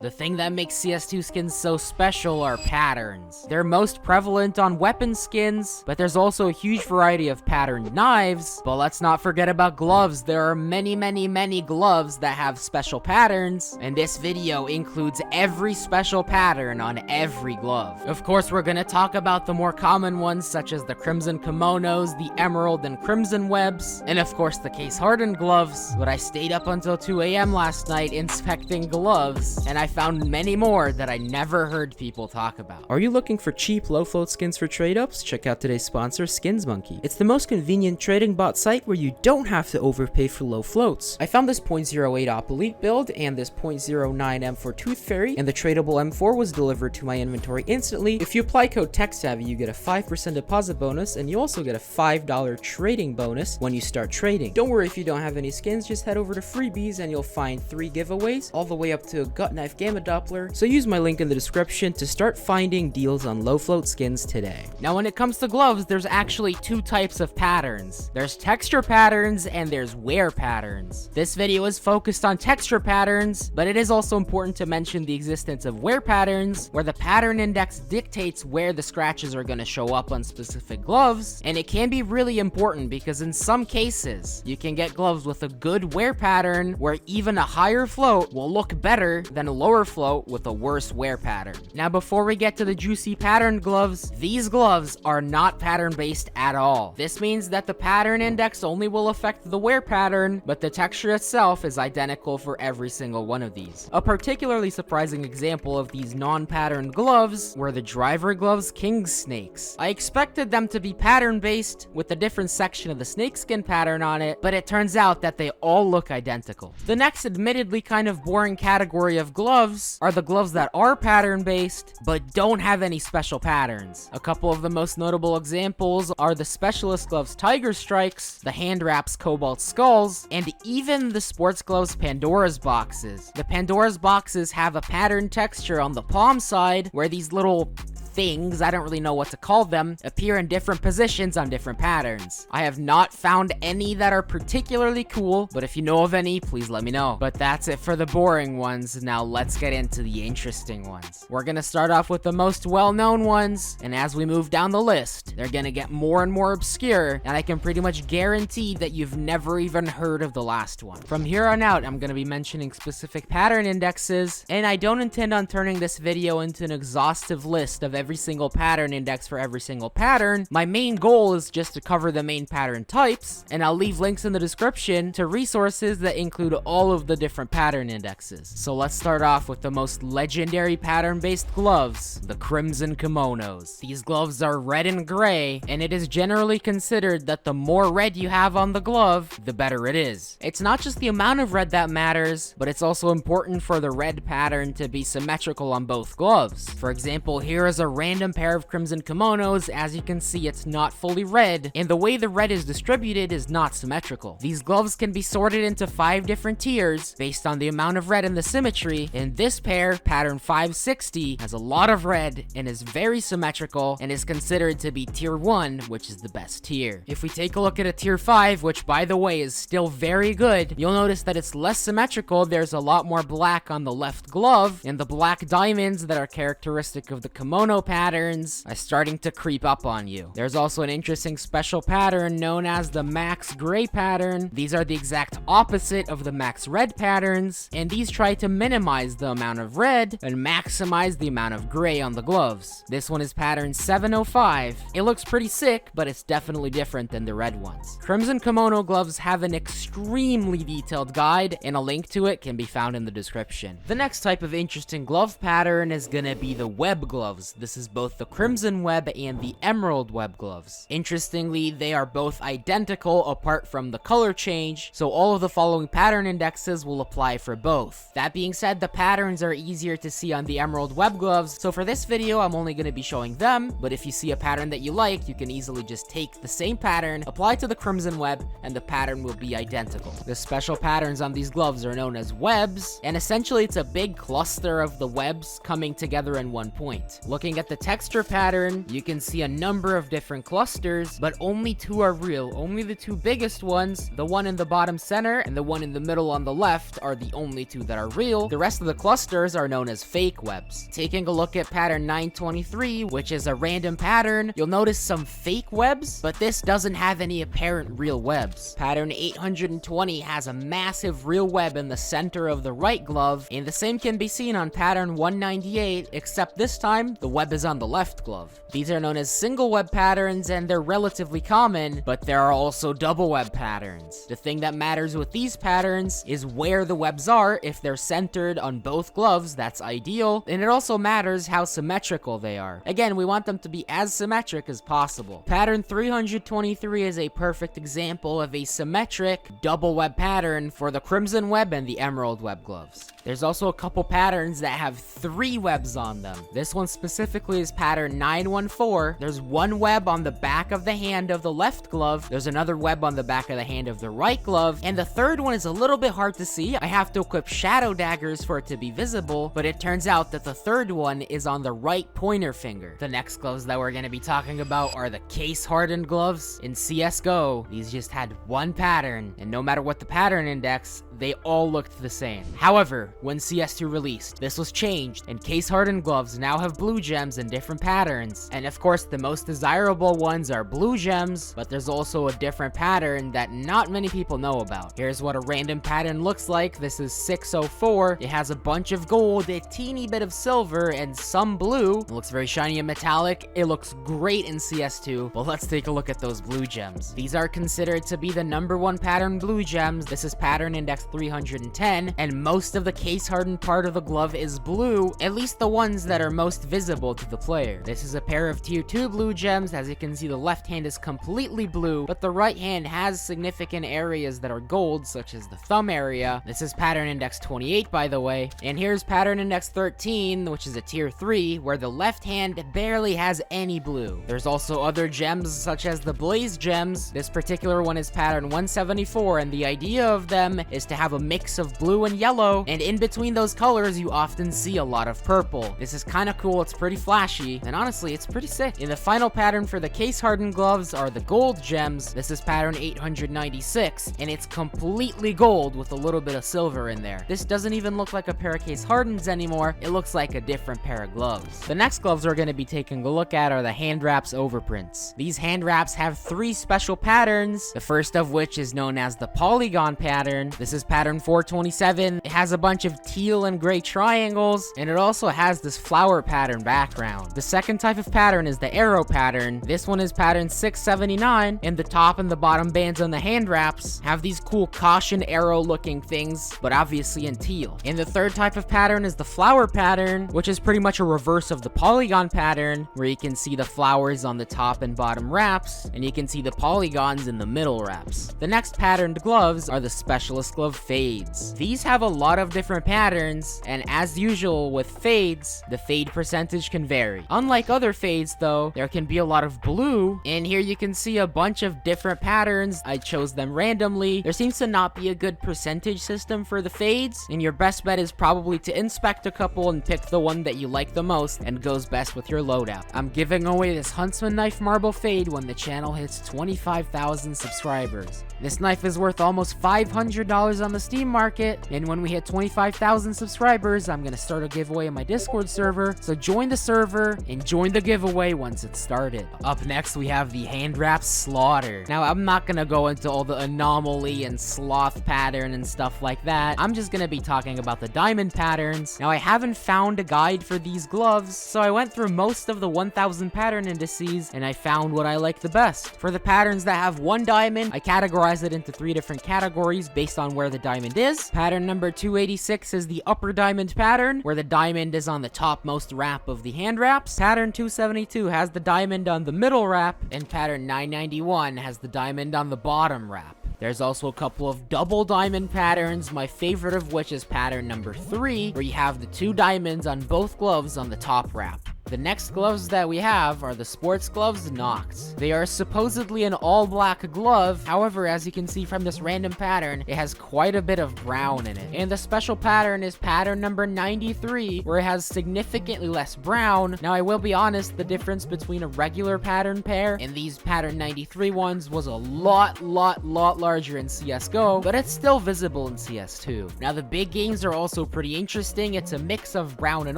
The thing that makes CS2 skins so special are patterns. They're most prevalent on weapon skins, but there's also a huge variety of patterned knives. But let's not forget about gloves. There are many gloves that have special patterns, and this video includes every special pattern on every glove. Of course, we're gonna talk about the more common ones, such as the crimson kimonos, the emerald and crimson webs, and of course the case-hardened gloves. But I stayed up until 2 AM last night inspecting gloves, and I found many more that I never heard people talk about. Are you looking for cheap, low-float skins for trade-ups? Check out today's sponsor, Skins Monkey. It's the most convenient trading bot site where you don't have to overpay for low floats. I found this 0.08 Op Elite build and this 0.09 M4 Tooth Fairy, and the tradable M4 was delivered to my inventory instantly. If you apply code TECHSAVVY, you get a 5% deposit bonus, and you also get a $5 trading bonus when you start trading. Don't worry if you don't have any skins, just head over to Freebies and you'll find 3 giveaways, all the way up to a gut knife gamma doppler. So use my link in the description to start finding deals on low float skins today. Now when it comes to gloves, there's actually 2 types of patterns. There's texture patterns and there's wear patterns. This video is focused on texture patterns, but it is also important to mention the existence of wear patterns, where the pattern index dictates where the scratches are going to show up on specific gloves, and it can be really important because in some cases, you can get gloves with a good wear pattern where even a higher float will look better than a lower float with a worse wear pattern. Now before we get to the juicy patterned gloves, these gloves are not pattern based at all. This means that the pattern index only will affect the wear pattern, but the texture itself is identical for every single one of these. A particularly surprising example of these non-patterned gloves were the driver gloves King Snakes. I expected them to be pattern based with a different section of the snakeskin pattern on it, but it turns out that they all look identical. The next admittedly kind of boring category of gloves are the gloves that are pattern based but don't have any special patterns. A couple of the most notable examples are the specialist gloves Tiger Strikes, the hand wraps Cobalt Skulls, and even the sports gloves Pandora's Boxes. The Pandora's Boxes have a pattern texture on the palm side where these little things, I don't really know what to call them, appear in different positions on different patterns. I have not found any that are particularly cool, but if you know of any, please let me know. But that's it for the boring ones. Now let's get into the interesting ones. We're gonna start off with the most well-known ones, and as we move down the list, they're gonna get more and more obscure, and I can pretty much guarantee that you've never even heard of the last one. From here on out, I'm gonna be mentioning specific pattern indexes, and I don't intend on turning this video into an exhaustive list of every single pattern index for every single pattern. My main goal is just to cover the main pattern types, and I'll leave links in the description to resources that include all of the different pattern indexes. So let's start off with the most legendary pattern-based gloves, the crimson kimonos. These gloves are red and gray, and it is generally considered that the more red you have on the glove, the better it is. It's not just the amount of red that matters, but it's also important for the red pattern to be symmetrical on both gloves. For example, here is a random pair of crimson kimonos. As you can see, it's not fully red, and the way the red is distributed is not symmetrical. These gloves can be sorted into 5 different tiers based on the amount of red and the symmetry, and this pair, pattern 560, has a lot of red and is very symmetrical and is considered to be tier 1, which is the best tier. If we take a look at a tier 5, which by the way is still very good, you'll notice that it's less symmetrical. There's a lot more black on the left glove, and the black diamonds that are characteristic of the kimono patterns are starting to creep up on you. There's also an interesting special pattern known as the max gray pattern. These are the exact opposite of the max red patterns, and these try to minimize the amount of red and maximize the amount of gray on the gloves. This one is pattern 705. It looks pretty sick, but it's definitely different than the red ones. Crimson kimono gloves have an extremely detailed guide, and a link to it can be found in the description. The next type of interesting glove pattern is gonna be the web gloves. This is both the crimson web and the emerald web gloves. Interestingly, they are both identical apart from the color change, so all of the following pattern indexes will apply for both. That being said, the patterns are easier to see on the emerald web gloves, so for this video, I'm only going to be showing them, but if you see a pattern that you like, you can easily just take the same pattern, apply to the crimson web, and the pattern will be identical. The special patterns on these gloves are known as webs, and essentially it's a big cluster of the webs coming together in one point. Looking Looking at the texture pattern, you can see a number of different clusters, but only 2 are real. Only the 2 biggest ones, the one in the bottom center and the one in the middle on the left, are the only 2 that are real. The rest of the clusters are known as fake webs. Taking a look at pattern 923, which is a random pattern, you'll notice some fake webs, but this doesn't have any apparent real webs. Pattern 820 has a massive real web in the center of the right glove, and the same can be seen on pattern 198, except this time, the web is on the left glove. These are known as single web patterns, and they're relatively common, but there are also double web patterns. The thing that matters with these patterns is where the webs are. If they're centered on both gloves, that's ideal, and it also matters how symmetrical they are. Again, we want them to be as symmetric as possible. Pattern 323 is a perfect example of a symmetric double web pattern for the crimson web and the emerald web gloves. There's also a couple patterns that have 3 webs on them. This one specifically is pattern 914. There's 1 web on the back of the hand of the left glove, there's another web on the back of the hand of the right glove, and the third one is a little bit hard to see. I have to equip shadow daggers for it to be visible, but it turns out that the third one is on the right pointer finger. The next gloves that we're going to be talking about are the case hardened gloves. In CSGO, these just had 1 pattern, and no matter what the pattern index, they all looked the same. However, when CS2 released, this was changed, and case hardened gloves now have blue gems in different patterns. And of course, the most desirable ones are blue gems, but there's also a different pattern that not many people know about. Here's what a random pattern looks like. This is 604. It has a bunch of gold, a teeny bit of silver, and some blue. It looks very shiny and metallic. It looks great in CS2, but let's take a look at those blue gems. These are considered to be the #1 pattern blue gems. This is pattern index 310, and most of the case hardened part of the glove is blue, at least the ones that are most visible to the player. This is a pair of tier 2 blue gems. As you can see, the left hand is completely blue, but the right hand has significant areas that are gold, such as the thumb area. This is pattern index 28, by the way. And here's pattern index 13, which is a tier 3, where the left hand barely has any blue. There's also other gems, such as the blaze gems. This particular one is pattern 174, and the idea of them is to have a mix of blue and yellow, and in between those colors, you often see a lot of purple. This is kind of cool, it's pretty flashy, and honestly, it's pretty sick. In the final pattern for the case hardened gloves are the gold gems. This is pattern 896, and it's completely gold with a little bit of silver in there. This doesn't even look like a pair of case hardens anymore, it looks like a different pair of gloves. The next gloves we're going to be taking a look at are the hand wraps overprints. These hand wraps have 3 special patterns, the first of which is known as the polygon pattern. This is pattern 427. It has a bunch of teal and gray triangles, and it also has this flower pattern background. The second type of pattern is the arrow pattern. This one is pattern 679, and the top and the bottom bands on the hand wraps have these cool caution arrow looking things, but obviously in teal. And the third type of pattern is the flower pattern, which is pretty much a reverse of the polygon pattern, where you can see the flowers on the top and bottom wraps, and you can see the polygons in the middle wraps. The next patterned gloves are the specialist glove fades. These have a lot of different patterns, and as usual with fades, the fade percentage can vary. Unlike other fades though, there can be a lot of blue, and here you can see a bunch of different patterns. I chose them randomly. There seems to not be a good percentage system for the fades, and your best bet is probably to inspect a couple and pick the one that you like the most and goes best with your loadout. I'm giving away this Huntsman knife marble fade when the channel hits 25,000 subscribers. This knife is worth almost $500 on the Steam market, and when we hit 25,000 subscribers, I'm gonna start a giveaway in my Discord server, so join the server and join the giveaway once it's started. Up next, we have the hand wrap slaughter. Now, I'm not gonna go into all the anomaly and sloth pattern and stuff like that. I'm just gonna be talking about the diamond patterns. Now, I haven't found a guide for these gloves, so I went through most of the 1,000 pattern indices, and I found what I like the best. For the patterns that have 1 diamond, I categorize it into 3 different categories based on where the diamond is. Pattern number 286 is the upper diamond pattern, where the diamond is on the topmost wrap of the hand wraps. Pattern 272 has the diamond on the middle wrap, and pattern 991 has the diamond on the bottom wrap. There's also a couple of double diamond patterns, my favorite of which is pattern number 3, where you have the 2 diamonds on both gloves on the top wrap. The next gloves that we have are the sports gloves Nox. They are supposedly an all-black glove, however, as you can see from this random pattern, it has quite a bit of brown in it. And the special pattern is pattern number 93, where it has significantly less brown. Now, I will be honest, the difference between a regular pattern pair and these pattern 93 ones was a lot larger in CSGO, but it's still visible in CS2. Now, the big gains are also pretty interesting. It's a mix of brown and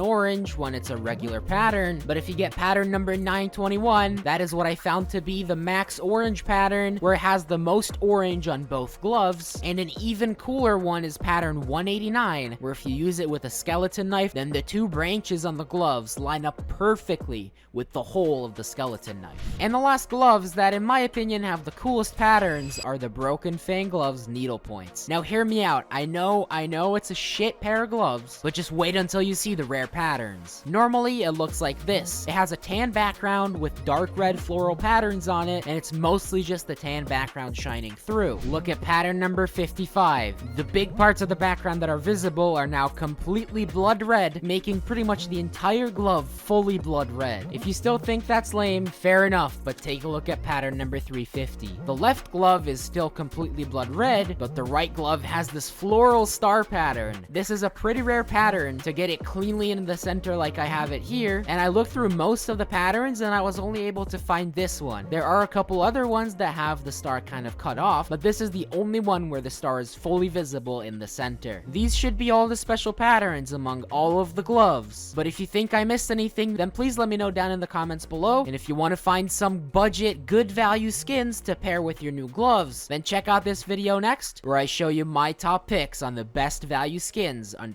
orange when it's a regular pattern, but if you get pattern number 921, that is what I found to be the max orange pattern, where it has the most orange on both gloves. And an even cooler one is pattern 189, where if you use it with a skeleton knife, then the two branches on the gloves line up perfectly with the whole of the skeleton knife. And the last gloves that, in my opinion, have the coolest patterns are the Broken Fang gloves needle points. Now, hear me out. I know it's a shit pair of gloves, but just wait until you see the rare patterns. Normally, it looks like this. It has a tan background with dark red floral patterns on it, and it's mostly just the tan background shining through. Look at pattern number 55. The big parts of the background that are visible are now completely blood red, making pretty much the entire glove fully blood red. If you still think that's lame, fair enough, but take a look at pattern number 350. The left glove is still completely blood red, but the right glove has this floral star pattern. This is a pretty rare pattern to get it cleanly in the center like I have it here, and I looked through most of the patterns and I was only able to find this one. There are a couple other ones that have the star kind of cut off, but this is the only one where the star is fully visible in the center. These should be all the special patterns among all of the gloves, but if you think I missed anything, then please let me know down in the comments below. And if you want to find some budget, good value skins to pair with your new gloves, then check out this video next, where I show you my top picks on the best value skins under